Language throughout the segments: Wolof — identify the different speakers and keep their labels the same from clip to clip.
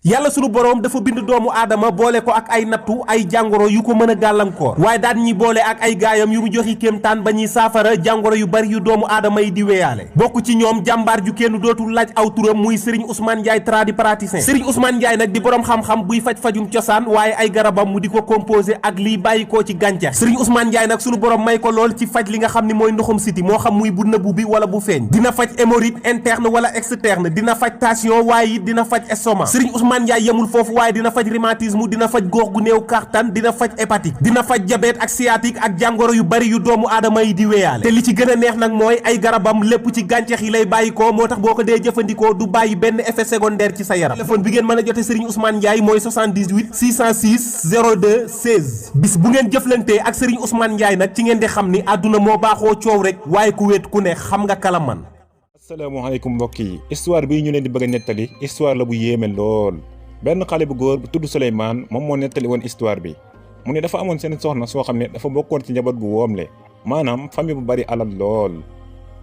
Speaker 1: yàlla sunu boroom dafa bind doomu aadama boole ko ak ay nattu ay jàngoro yu ko mën a gàllankoor waaye daan ñi boole ak ay gaayam yu mu joxi kéemtaan ba ñuy saafara jàngoro yu bari yu doomu aadama yi di weyaale bokk ci ñoom jàmbaar ju kenn dootul laaj aw turam muy Serigne Ousmane Ndiaye tradipraticien Serigne Ousmane Ndiaye nag di boroom xam-xam buy faj-fajum cosaan waaye ay garabam mu di ko composé ak liy bàyyikoo ci gàncax Serigne Ousmane Ndiaye nag sunu boroom may ko lool ci faj li nga xam ne mooy ndoxum siti moo xam muy bu nëbbu bi wala bu feeñ dina faj hémorroïde interne wala externe dina faj tension waaye it dina faj estomac Serigne Ousmane Ndiaye yemul foofu waaye dina faj rhumatisme dina faj góox gu néew kàttan dina faj hépatique dina faj diabète ak sciatique ak jàngoro yu bari yu doomu aadama yi di weyaale te li ci gën a neex nag mooy ay garabam lépp ci gàncax yi lay bàyyikoo moo tax boo ko dee jëfandikoo du bàyyi benn effet secondaire ci sa yaram téléphone bi ngeen mën a jote Serigne Ousmane Ndiaye mooy 78 606 02 16 bis bu ngeen jëflantee ak Serigne Ousmane Ndiaye nag ci ngeen di xam ni àdduna moo baaxoo coow rek waaye ku wéet ku ne xam nga kala man.
Speaker 2: asalaamaaleykum mbokk yi histoire bii ñu leen di bëgg a nettali histoire la bu yéeme lool benn xale bu góor bu tudd Souleymane moom moo nettali woon histoire bi mu ne dafa amoon seen soxna soo xam ne dafa bokkoon ci njaboot gu woomle maanaam famille bu bari alal lool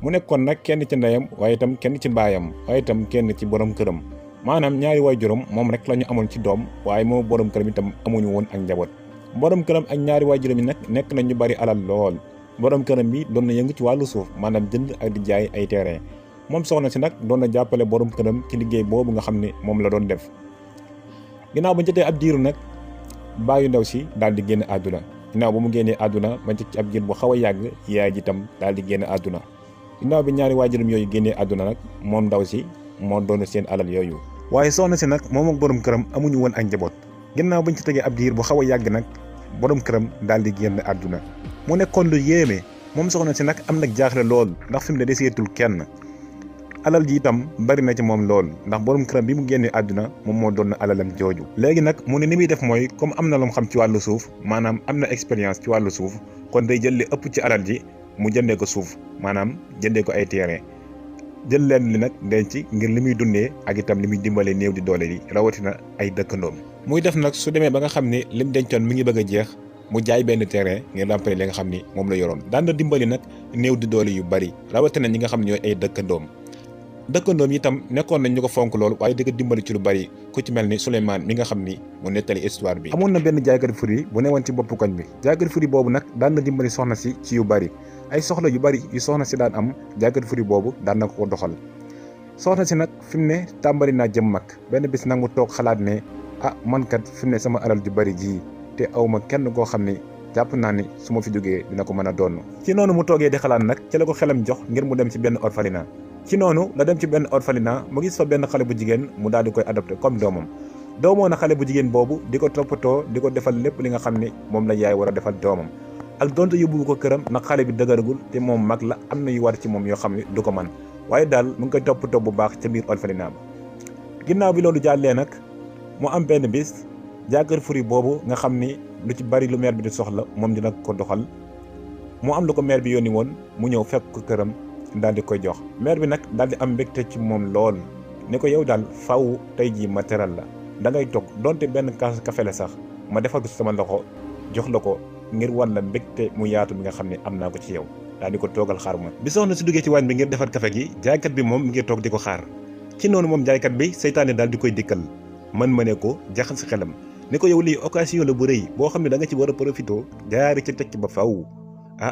Speaker 2: mu nekkoon nag kenn ci ndeyam waaye itam kenn ci baayam waaye itam kenn ci borom këram maanaam ñaari waajuram moom rek la ñu amoon ci doom waaye moom borom këram itam amuñu woon ak njaboot borom këram ak ñaari waajuram yi nag nekk nañ ñu bari alal lool borom këram bi doon na yëngu ci wàllu suuf maanaam jënd ak di jaay ay terrain moom soxna si nag doon na jàppale borom këram ci liggéey boobu nga xam ne moom la doon def ginnaaw ba jotee ab diiru nag baayu ndaw si daal di génn àdduna ginnaaw ba mu génnee àdduna ba ci ab diir bu xaw a yàgg yaay ji tam daal di génn àdduna ginnaaw bi ñaari waajuram yooyu génnee àdduna nag moom ndaw si moo doon seen alal yooyu waaye soxna si nag moom ak borom këram amuñu woon ak njaboot ginnaaw bañ ci tegee ab diir bu xaw a yàgg nag borom këram daal di génn àdduna mu nekkoon lu yéeme moom soxna si nag am nag jaaxle lool ndax fi mu ne deseetul kenn alal ji itam bari na ci moom lool ndax borom këram bi mu génnee àdduna moom moo doon alalam jooju léegi nag mu ne ni muy def mooy comme am na lu mu xam ci wàllu suuf maanaam am na expérience ci wàllu suuf kon day jël li ëpp ci alal ji mu jëndee ko suuf maanaam jëndee ko ay terrain jël leen li nag denc ngir li muy dundee ak itam li muy dimbalee néew di doole yi rawatina ay dëkkandoom muy def nag su demee ba nga xam ne lim dencoon mi ngi bëgg a jeex mu jaay benn terrain ngir remplir li nga xam ni moom la yoroon daan na dimbali nag néew di doole yu bari rawatina ñi nga xam ne ñooy ay dëkkandoom dëkkandoom itam nekkoon nañ ñu ko fonk loolu waaye di ko dimbali ci lu bari ku ci mel ni Souleymane mi nga xam ni mu nettali histoire bi. amoon na benn jaaykat fruit bu newoon ci boppu koñ bi jaaykat fruit boobu nag daan na dimbali soxna si ci yu bari ay soxla yu bari yu soxna si daan am jaaykat fruit boobu daan na ko doxal soxna si nag fi mu ne tàmbali naa jëm mag benn bis nag mu toog xalaat ne man kat fi mu ne sama alal ju bari ji te awma kenn koo xam ni jàpp naa ni su ma fi jógee dina ko mën a doon ci noonu mu toogee di xalaat nag ci la ko xelam jox ngir mu dem ci benn orphelinat ci noonu la dem ci benn orphelinat mu gis fa benn xale bu jigéen mu daal di koy adopté comme doomam doomoo na xale bu jigéen boobu di ko toppatoo di ko defal lépp li nga xam ni moom la yaay war a defal doomam ak donte yóbbu ko këram nag xale bi dëgëragul te moom mag la am na yu war ci moom yoo xam ne du ko man waaye daal mu ngi koy toppatoo bu baax ca biir orphelinat ba ginnaaw bi loolu jàllee nag mu am benn bis jaakër furi boobu nga xam ni lu ci bari lu maire bi di soxla moom dina ko doxal mu am lu ko maire bi yónni woon mu ñëw fekk ko këram daal di koy jox maire bi nag daal di am mbégte ci moom lool ne ko yow daal faaw tey jii ma teral la da ngay toog donte benn kaas kafe la sax ma defal ko sama loxo jox la ko ngir wan la mbégte mu yaatu bi nga xam ne am naa ko ci yow daal di ko toogal xaar ma bi soxna si duggee ci waañ bi ngir defar kafe gi jaaykat bi moom mi ngi toog di ko xaar ci noonu moom jaaykat bi seytaane daal di koy dikkal ma ne ko jaxal si xelam ne ko yow lii occasion la bu rëy boo xam ne da nga ci war a profité jaari ci tekki ba faaw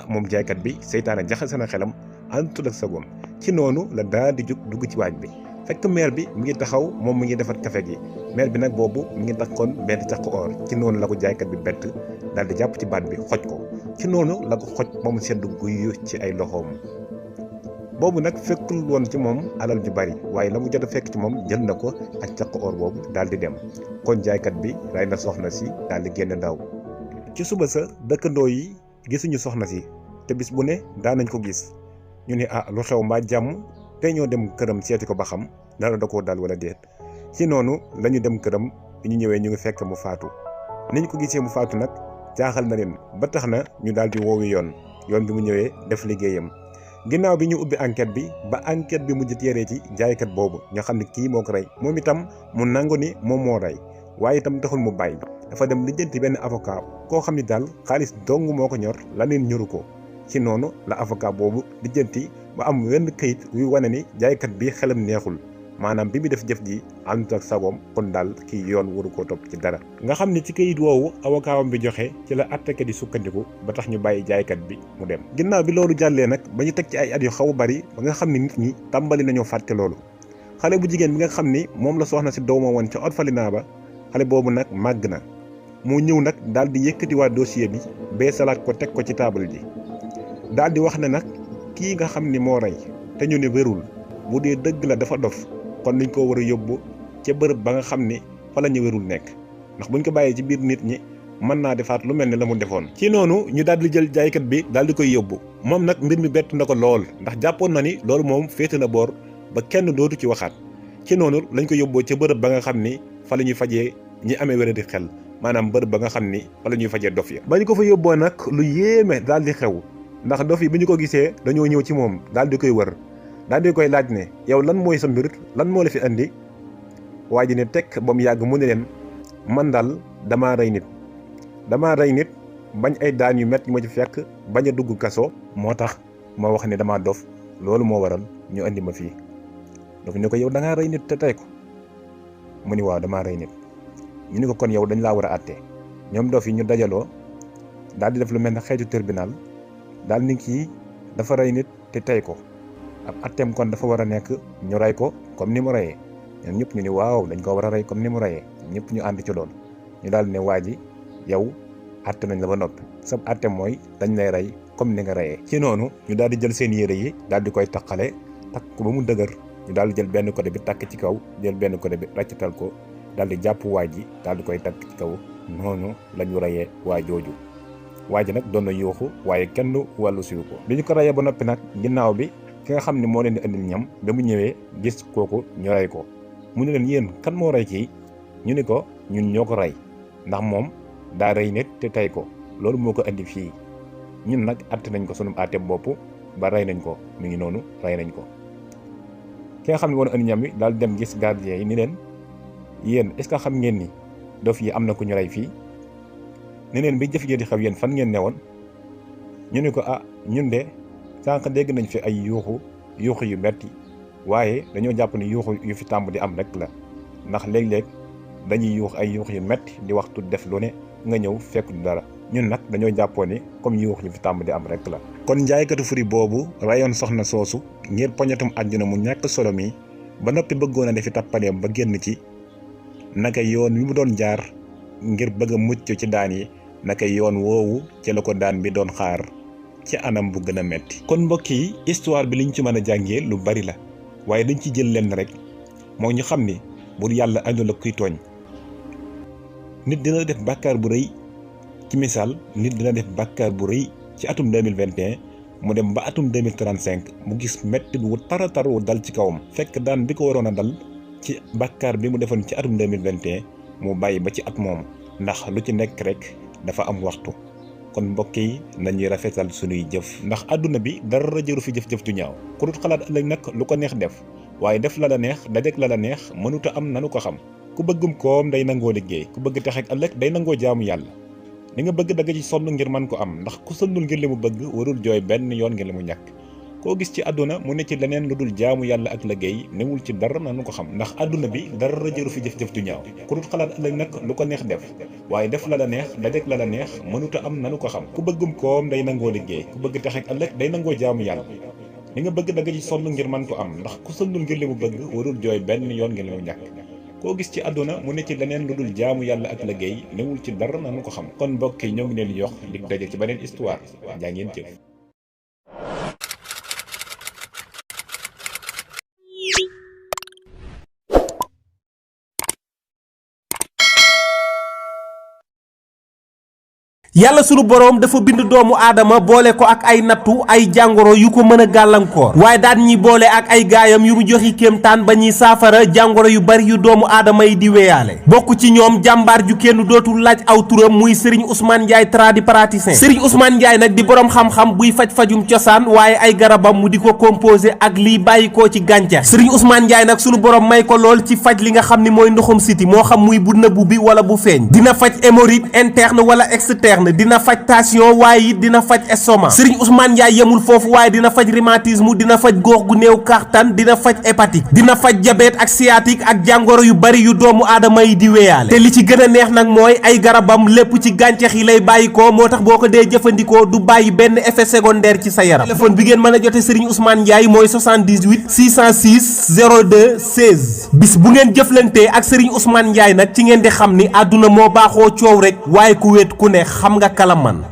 Speaker 2: moom jaaykat bi seytaane jaxase na xelam àndatul ak sagoom ci noonu la daal di jóg dugg ci waañ bi fekk maire bi mi ngi taxaw moom mi ngi defar café gi maire bi nag boobu mi ngi takkoon benn caq or ci noonu la ko jaaykat bi bett daal di jàpp ci baat bi xoj ko ci noonu la ko xoj ba mu sedd guy ci ay loxoom boobu nag fekkul woon ci moom alal ju bari waaye la mu jot a fekk ci moom jël na ko ak caq or boobu daal di dem kon jaaykat bi ray na soxna si daal di génn ndaw ci suba sa dëkkandoo yi gisuñu soxna si te bis bu ne daan nañ ko gis ñu ne lu xew mbaa jàmm tey ñoo dem këram seeti ko ba xam dara da koo dal wala déet ci noonu la ñu dem këram bi ñu ñëwee ñu ngi fekk mu faatu ni ñu ko gisee mu faatu nag jaaxal na leen ba tax na ñu daal di woowi yoon bi mu ñëwee def liggéeyam ginnaaw bi ñu ubbi enquête bi ba enquête bi mujj téeree ci jaaykat boobu ñoo xam ne kii moo ko rey moom itam mu nangu ni moom moo rey waaye itam taxul mu bàyyi dafa dem lijjanti benn avocat koo xam ni daal xaalis dong moo ko ñor la leen ñoru ko ci noonu la avocat boobu lijjanti ba am wenn këyit wuy wane ni jaaykat bi xelam neexul maanaam bi mu def jëf ji àndut ak sagoom kon daal kii yoon waru koo topp ci dara. nga xam ne ci kayit woowu avocat bi joxe ci la àttekat di sukkandiku ba tax ñu bàyyi jaaykat bi mu dem. ginnaaw bi loolu jàllee nag ba ñu teg ci ay at yu xaw a bari ba nga xam ne nit ñi tàmbali nañoo fàtte loolu xale bu jigéen bi nga xam ni moom la soxna si doomam woon ca orphelinat ba xale boobu nag màgg na moo ñëw nag daal di yëkkatiwaat dossier bi bee salaat ko teg ko ci taabal ji daal di wax ne nag kii nga xam ni moo rey te ñu ne wérul bu dee dëgg la dafa dof kon niñ ko war a yóbbu ca bërëb ba nga xam ni fa la ñu wérul nekk ndax buñ ko bàyyee ci biir nit ñi mën naa defaat lu mel ne la mu defoon. ci noonu ñu daal di jël jaaykat bi daal di koy yóbbu moom nag mbir mi bett na ko lool ndax jàppoon na ni loolu moom féete na boor ba kenn dootu ci waxaat ci noonu lañ ko yóbboo ca bërëb ba nga xam ni fa la ñuy fajee ñi amee wéradi xel maanaam bërëb ba nga xam ni fa la ñuy fajee dof ya. ba ñu ko fa yóbboo nag lu yéeme daal di xew ndax dof yi bi ñu ko gisee dañoo ñëw ci moom daal di koy wër daal di koy laaj ne yow lan mooy sa mbir lan moo la fi andi waa ji ne tekk ba mu yàgg mu ne leen man daal damaa rey nit bañ ay daan yu métti yu ma ci fekk bañ a dugg kaso moo tax ma wax ne damaa dof loolu moo waral ñu andi ma fii dof ne ko yow da ngaa rey nit te tey ko mu ni waaw damaa rey nit ñu ni ko kon yow dañ laa war a àtte ñoom dof yi ñu dajaloo daal di def lu mel ne xeetu tribunal daal ni kii dafa rey nit te tey ko ab àtteem kon dafa war a nekk ñu rey ko comme ni mu reyee ñoom ñëpp ñu ni waaw dañ ko war a rey comme ni mu reyee ñëpp ñu ànd ci loolu ñu daal ne waa ji yow àtte nañ la ba noppi sab àtte mooy dañ lay rey comme ni nga reyee. ci noonu ñu daal di jël seen yére yi daal di koy taqale takk ko ba mu dëgër ñu daal di jël benn côté bi takk ci kaw jël benn côté bi ràccatal ko daal di jàpp waa ji daal di koy takk ci kaw noonu la ñu reyee waa jooju. waa ji nag doon na yuuxu waaye kenn wàllu siwu ko bi ñu ko reyee ba noppi nag ginnaaw bi ki nga xam ne moo leen di andil ñam ba mu ñëwee gis kooku ñu rey ko mu ne leen yéen kan moo rey kii ñu ni ko ñun ñoo ko rey ndax moom daa rey nit te tey ko loolu moo ko andi fii ñun nag àtte nañ ko sunu àtte bopp ba rey nañ ko mi ngi noonu rey nañ ko. ki nga xam ne woon andi ñam wi daal dem gis gardien yi ni leen yéen est-ce que xam ngeen ni dof yi am na ku ñu rey fii ne leen bi jëf ji di xew yéen fan ngeen newoon ñu ni ko ah ñun de sànq dégg nañ fi ay yuuxu yu metti waaye dañoo jàpp ni yuuxu yu fi tàmb di am rek la ndax léeg-léeg dañuy yuux ay yuux yu metti di waxtu def lu ne nga ñëw fekk du dara ñun nag dañoo jàppoon ni comme yuux yu fi tàmb di am rek la. kon njaaykatu furi boobu rayoon soxna soosu ngir poñatum àddina mu ñàkk solo mi ba noppi bëggoon a defi tappaleem ba génn ci naka yoon wi mu doon jaar ngir bëgg a mucc ci daan yi naka yoon woowu ci la ko daan bi doon xaar ci anam bu gën a metti. kon mbokk yi histoire bi liñ ci mën a jàngee lu bari la waaye dañ ci jël lenn rek moo ñu xam ni bur yàlla àndul ak kuy tooñ. nit dina def bàkkaar bu rëy ci misaal nit dina def bàkkaar bu rëy ci atum 2021 mu dem ba atum 2035 mu gis metti bu tara wu dal ci kawam fekk daan bi ko waroon a dal ci bàkkaar bi mu defoon ci atum 2021 mu bàyyi ba ci at moom ndax lu ci nekk rek dafa am waxtu. kon mbokk yi nañuy rafetal sunuy jëf ndax àdduna bi dara jëru fi jëf-jëf ju ñaaw ku dut xalaat ëllëg nag lu ko neex def waaye def la neex dajek la neex mënuta am nanu ko xam. ku bëggum koom day nangoo liggéey ku bëgg texeek ëllëg day nangoo jaamu yàlla li nga bëgg dagg ci sonn ngir man ko am ndax ku sonnul ngir li mu bëgg warul jooy benn yoon ngir li mu ñàkk koo gis ci àdduna mu ne ci leneen lu dul jaamu yàlla ak liggéey newul ci dara nanu ko xam ndax àdduna bi dara jëru fi jëf-jëf ju ñaaw ku dut xalaat ëllëg nag lu ko neex def waaye def la neex dajek la neex mënuta am nanu ko xam ku bëggum koom day nangoo liggéey ku bëgg texeek ëllëg day nangoo jaamu yàlla li nga bëgg dagg ci sonn ngir man ko am ndax ku sonnul ngir li mu bëgg warul jooy benn yoon ngir li mu ñàkk koo gis ci àdduna mu ne ci leneen lu dul jaamu yàlla ak liggéey newul ci dara nanu ko xam kon mbokk yi ñoo ngi leen yox dig daje ci beneen histoire jaa ngeen jëf.
Speaker 1: yàlla sunu boroom dafa bind doomu aadama boole ko ak ay nattu ay jàngoro yu ko mën a gàllankoor waaye daan ñi boole ak ay gaayam yu mu joxi kéemtaan ba ñuy saafara jàngoro yu bari yu doomu aadama yi di weyaale bokk ci ñoom jàmbaar ju kenn dootul laaj aw turam muy Serigne Ousmane Ndiaye tradipraticien Serigne Ousmane Ndiaye nag di boroom xam-xam buy faj-fajum cosaan waaye ay garabam mu di ko composé ak liy bàyyikoo ci gàncax Serigne Ousmane Ndiaye nag sunu boroom may ko lool ci faj li nga xam ni mooy ndoxum siti moo xam muy bu nëbbu bi wala bu feeñ dina faj hémorroïde interne wala externe interne dina faj tension waaye it dina faj estomac Serigne Ousmane Ndiaye yemul foofu waaye dina faj rhumatisme dina faj góox gu néew kàttan dina faj hépatique dina faj diabète ak sciatique ak jàngoro yu bari yu doomu aadama yi di weyaale te li ci gën a neex nag mooy ay garabam lépp ci gàncax yi lay bàyyi ko moo tax boo ko dee jëfandikoo du bàyyi benn effet secondaire ci sa yaram téléphone bi ngeen mën a jote Serigne Ousmane Ndiaye mooy 78 606 02 16 bis bu ngeen jëflantee ak Serigne Ousmane Ndiaye nag ci ngeen di xam ni àdduna moo baaxoo coow rek waaye ku wéet ku ne xam nga kala man